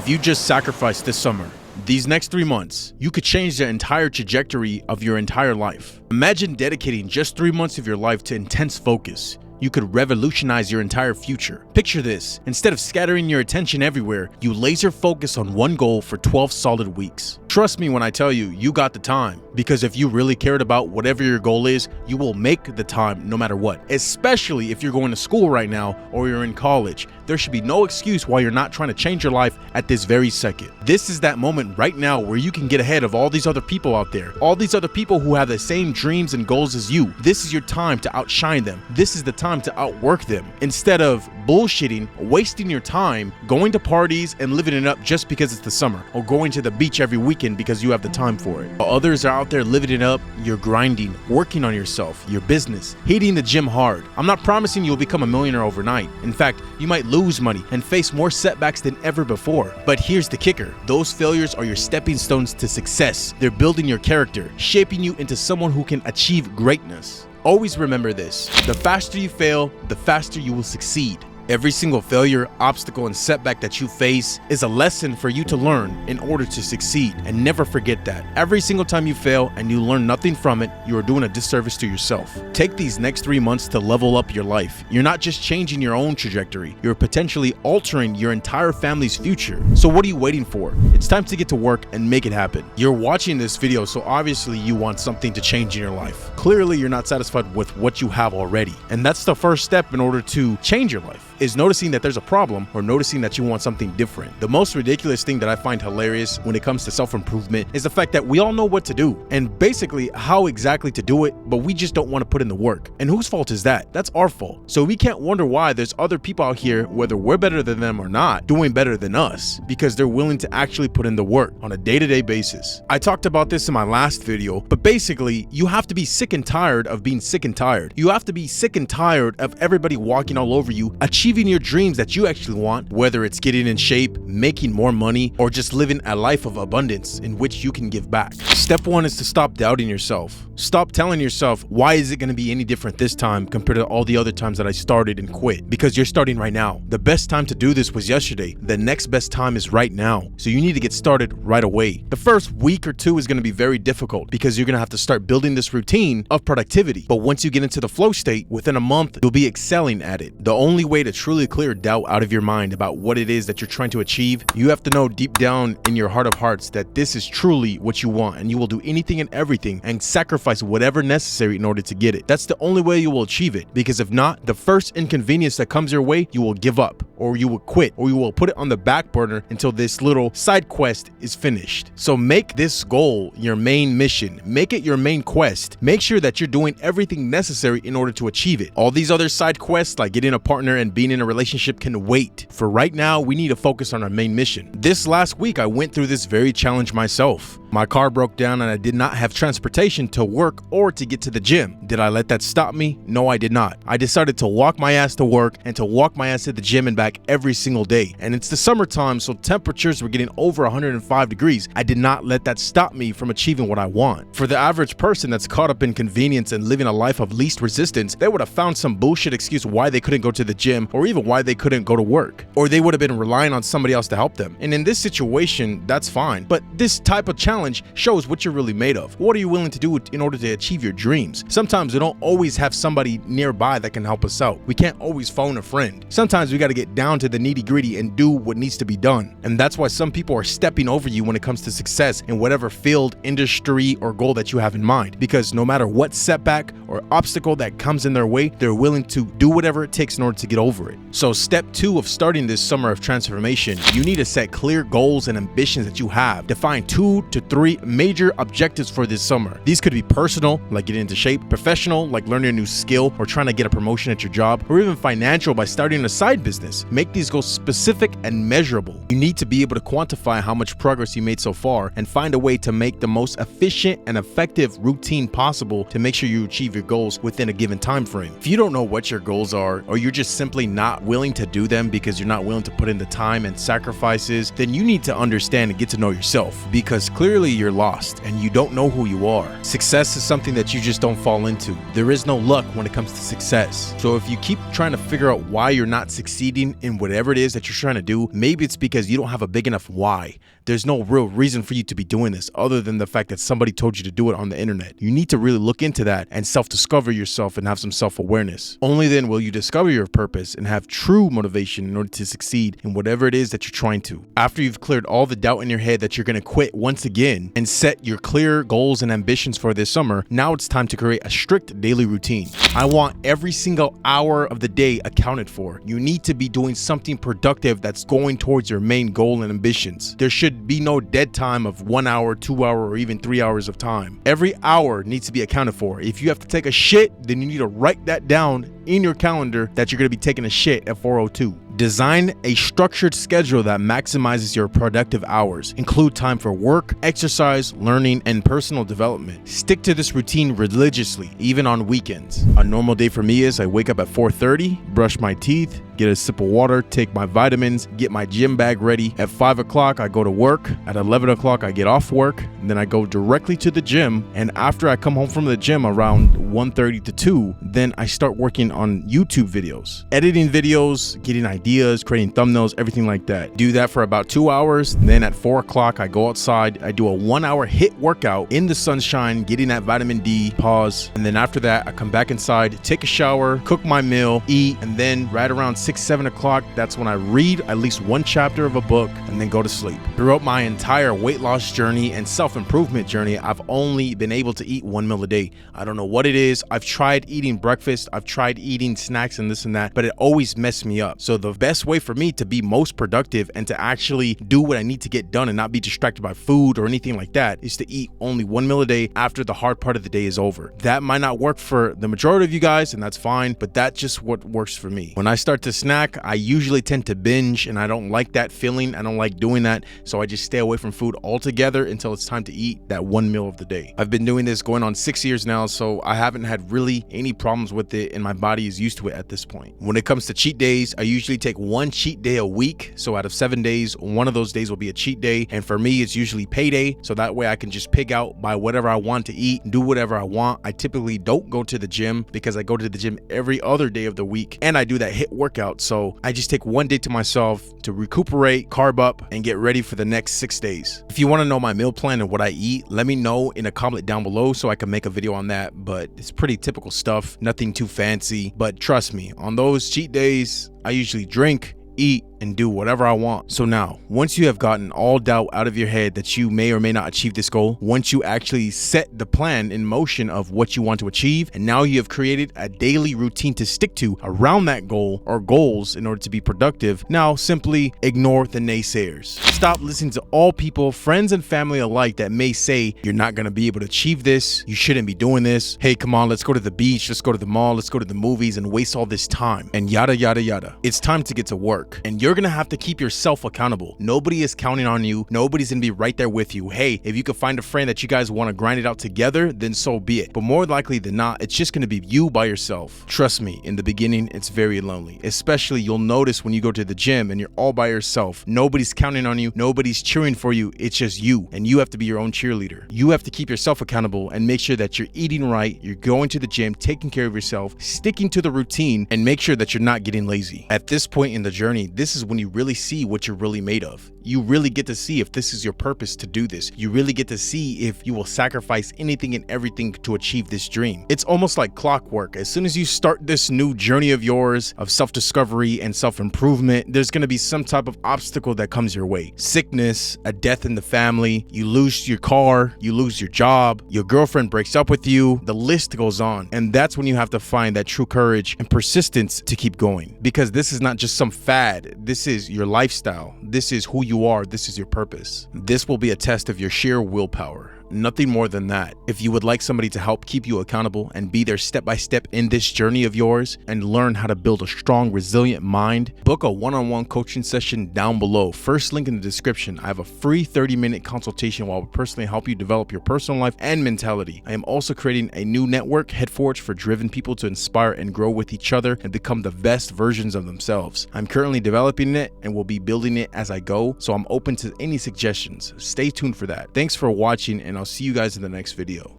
If you just sacrificed this summer, these next 3 months, you could change the entire trajectory of your entire life. Imagine dedicating just 3 months of your life to intense focus. You could revolutionize your entire future. Picture this. Instead of scattering your attention everywhere, you laser focus on one goal for 12 solid weeks. Trust me when I tell you, you got the time. Because if you really cared about whatever your goal is, you will make the time no matter what. Especially if you're going to school right now or you're in college. There should be no excuse why you're not trying to change your life at this very second. This is that moment right now where you can get ahead of all these other people out there. All these other people who have the same dreams and goals as you. This is your time to outshine them. This is the time to outwork them. Instead of bullshitting, wasting your time, going to parties and living it up just because it's the summer. Or going to the beach every weekend because you have the time for it. While others are out there living it up, you're grinding, working on yourself, your business, hitting the gym hard. I'm not promising you'll become a millionaire overnight. In fact, you might lose money and face more setbacks than ever before. But here's the kicker. Those failures are your stepping stones to success. They're building your character, shaping you into someone who can achieve greatness. Always remember this. The faster you fail, the faster you will succeed. Every single failure, obstacle, and setback that you face is a lesson for you to learn in order to succeed. And never forget that. Every single time you fail and you learn nothing from it, you are doing a disservice to yourself. Take these next 3 months to level up your life. You're not just changing your own trajectory, you're potentially altering your entire family's future. So what are you waiting for? It's time to get to work and make it happen. You're watching this video, so obviously you want something to change in your life. Clearly, you're not satisfied with what you have already. And that's the first step in order to change your life. Is noticing that there's a problem or noticing that you want something different. The most ridiculous thing that I find hilarious when it comes to self-improvement is the fact that we all know what to do and basically how exactly to do it, but we just don't want to put in the work. And whose fault is that? That's our fault. So we can't wonder why there's other people out here, whether we're better than them or not, doing better than us because they're willing to actually put in the work on a day-to-day basis. I talked about this in my last video, but basically you have to be sick and tired of being sick and tired. You have to be sick and tired of everybody walking all over you, achieving your dreams that you actually want, whether it's getting in shape, making more money, or just living a life of abundance in which you can give back. Step 1 is to stop doubting yourself. Stop telling yourself, why is it going to be any different this time compared to all the other times that I started and quit? Because you're starting right now. The best time to do this was yesterday. The next best time is right now. So you need to get started right away. The first week or two is going to be very difficult because you're going to have to start building this routine of productivity. But once you get into the flow state, within a month, you'll be excelling at it. The only way to truly clear doubt out of your mind about what it is that you're trying to achieve, you have to know deep down in your heart of hearts that this is truly what you want, and you will do anything and everything and sacrifice whatever necessary in order to get it. That's the only way you will achieve it, because if not, the first inconvenience that comes your way, you will give up, or you will quit, or you will put it on the back burner until this little side quest is finished. So make this goal your main mission. Make it your main quest. Make sure that you're doing everything necessary in order to achieve it. All these other side quests, like getting a partner and being in a relationship, can wait. For right now, we need to focus on our main mission. This last week, I went through this very challenge myself. My car broke down and I did not have transportation to work or to get to the gym. Did I let that stop me? No, I did not. I decided to walk my ass to work and to walk my ass to the gym and back every single day. And it's the summertime, so temperatures were getting over 105 degrees. I did not let that stop me from achieving what I want. For the average person that's caught up in convenience and living a life of least resistance, they would have found some bullshit excuse why they couldn't go to the gym or even why they couldn't go to work. Or they would have been relying on somebody else to help them. And in this situation, that's fine. But this type of challenge shows what you're really made of. What are you willing to do in order to achieve your dreams? Sometimes we don't always have somebody nearby that can help us out. We can't always phone a friend. Sometimes we got to get down to the nitty-gritty and do what needs to be done. And that's why some people are stepping over you when it comes to success in whatever field, industry, or goal that you have in mind. Because no matter what setback or obstacle that comes in their way, they're willing to do whatever it takes in order to get over it. So step 2 of starting this summer of transformation, you need to set clear goals and ambitions that you have. Define 2 to 3 major objectives for this summer. These could be personal, like getting into shape, professional, like learning a new skill or trying to get a promotion at your job, or even financial by starting a side business. Make these goals specific and measurable. You need to be able to quantify how much progress you made so far and find a way to make the most efficient and effective routine possible to make sure you achieve your goals within a given time frame. If you don't know what your goals are, or you're just simply not willing to do them because you're not willing to put in the time and sacrifices, then you need to understand and get to know yourself, because clearly you're lost and you don't know who you are. Success is something that you just don't fall into. There is no luck when it comes to success. So if you keep trying to figure out why you're not succeeding in whatever it is that you're trying to do, maybe it's because you don't have a big enough why. There's no real reason for you to be doing this other than the fact that somebody told you to do it on the internet. You need to really look into that and self-discover yourself and have some self-awareness. Only then will you discover your purpose and have true motivation in order to succeed in whatever it is that you're trying to. After you've cleared all the doubt in your head that you're going to quit once again and set your clear goals and ambitions for this summer, now it's time to create a strict daily routine. I want every single hour of the day accounted for. You need to be doing something productive that's going towards your main goal and ambitions. There should be no dead time of 1 hour, 2 hour, or even 3 hours of time. Every hour needs to be accounted for. If you have to take a shit, then you need to write that down in your calendar that you're going to be taking a shit at 4:02. Design a structured schedule that maximizes your productive hours. Include time for work, exercise, learning, and personal development. Stick to this routine religiously, even on weekends. A normal day for me is I wake up at 4:30, brush my teeth, get a sip of water, take my vitamins, get my gym bag ready. At 5 o'clock, I go to work. At 11 o'clock, I get off work. And then I go directly to the gym. And after I come home from the gym around 1:30 to 2, then I start working on YouTube videos, editing videos, getting ideas, creating thumbnails, everything like that. Do that for about 2 hours. Then at 4 o'clock, I go outside. I do a 1 hour HIIT workout in the sunshine, getting that vitamin D, pause. And then after that, I come back inside, take a shower, cook my meal, eat. And then right around 6, 7 o'clock, that's when I read at least one chapter of a book and then go to sleep. Throughout my entire weight loss journey and self-improvement journey, I've only been able to eat 1 meal a day. I don't know what it is. I've tried eating breakfast. I've tried eating snacks and this and that, but it always messed me up. So the best way for me to be most productive and to actually do what I need to get done and not be distracted by food or anything like that is to eat only 1 meal a day after the hard part of the day is over. That might not work for the majority of you guys, and that's fine, but that's just what works for me. When I start to snack, I usually tend to binge, and I don't like that feeling. I don't like doing that, so I just stay away from food altogether until it's time to eat that 1 meal of the day. I've been doing this going on 6 years now, so I haven't had really any problems with it, and my body is used to it at this point. When it comes to cheat days, I usually take 1 cheat day a week. So out of 7 days, 1 of those days will be a cheat day, and for me, it's usually payday, so that way I can just pig out, buy whatever I want to eat, do whatever I want. I typically don't go to the gym because I go to the gym every other day of the week, and I do that HIIT workout, so I just take 1 day to myself to recuperate, carb up, and get ready for the next 6 days. If you want to know my meal plan and what I eat, let me know in a comment down below so I can make a video on that, but it's pretty typical stuff, nothing too fancy. But trust me, on those cheat days, I usually drink, eat, and do whatever I want. So now, once you have gotten all doubt out of your head that you may or may not achieve this goal, once you actually set the plan in motion of what you want to achieve, and now you have created a daily routine to stick to around that goal or goals in order to be productive, now simply ignore the naysayers. Stop listening to all people, friends and family alike, that may say you're not going to be able to achieve this, you shouldn't be doing this, hey, come on, let's go to the beach, let's go to the mall, let's go to the movies and waste all this time, and yada yada yada. It's time to get to work, and you're gonna have to keep yourself accountable. Nobody is counting on you. Nobody's gonna be right there with you. Hey, if you could find a friend that you guys want to grind it out together, then so be it. But more likely than not, it's just gonna be you by yourself. Trust me, in the beginning, it's very lonely. Especially you'll notice when you go to the gym and you're all by yourself. Nobody's counting on you. Nobody's cheering for you. It's just you, and you have to be your own cheerleader. You have to keep yourself accountable and make sure that you're eating right, you're going to the gym, taking care of yourself, sticking to the routine, and make sure that you're not getting lazy. At this point in the journey, this is when you really see what you're really made of. You really get to see if this is your purpose to do this. You really get to see if you will sacrifice anything and everything to achieve this dream. It's almost like clockwork. As soon as you start this new journey of yours of self-discovery and self-improvement, there's going to be some type of obstacle that comes your way. Sickness, a death in the family, you lose your car, you lose your job, your girlfriend breaks up with you, the list goes on. And that's when you have to find that true courage and persistence to keep going. Because this is not just some fad. This is your lifestyle. This is who you are. This is your purpose. This will be a test of your sheer willpower. nothing more than that. If you would like somebody to help keep you accountable and be there step by step in this journey of yours and learn how to build a strong, resilient mind, book a one-on-one coaching session down below. First link in the description. I have a free 30-minute consultation where I will personally help you develop your personal life and mentality. I am also creating a new network, Headforge, for driven people to inspire and grow with each other and become the best versions of themselves. I'm currently developing it and will be building it as I go, so I'm open to any suggestions. Stay tuned for that. Thanks for watching, and I'll see you guys in the next video.